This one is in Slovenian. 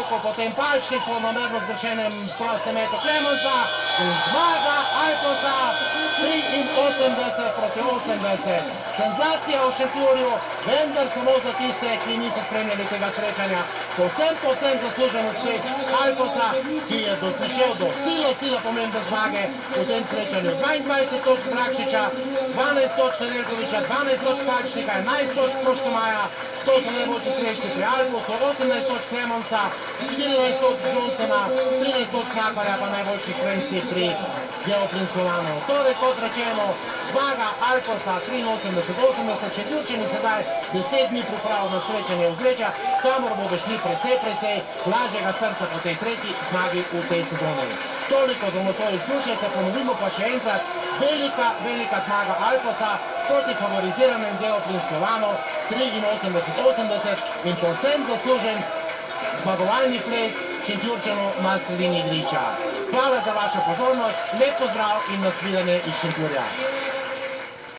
roko, potem palčnik po namerno zgrešenem prostem metu Klemensa in zmaga Alposa 83 proti 80. Senzacija v Šentjurju, vendar samo za tiste, ki niso spremljali tega srečanja. Povsem zaslužen uspeh Alposa, ki je prišel do silo pomembne zmage v tem srečanju. 22 točk Drakšiča, 12 točk Nedeljkoviča, 12 točk Palčnika, 11 točk Proštemaja, to so najboljši strelci pri Alposu, 18 točk Klemensa, 14 točk Johnsona, 13 točk Mlakarja, pa najboljši strelci pri Geoplin Slovanu. Torej, kot rečeno, zmaga Alposa 83-80, Šentjurčani sedaj 10 dni priprav na srečanje v Zrečah, kamor bodo šli precej lažjega srca po tej tretji zmagi v tej sezoni. Toliko za nocoj izkušnje, se ponovimo pa še enkrat, velika zmaga Alposa proti favoriziranem Geoplin Slovanu 83-80 in povsem zaslužen zmagovalni ples Šentjurčanov na sredini igrišča. Hvala za vašo pozornost, lep pozdrav in nasvidenje iz Šentjurja.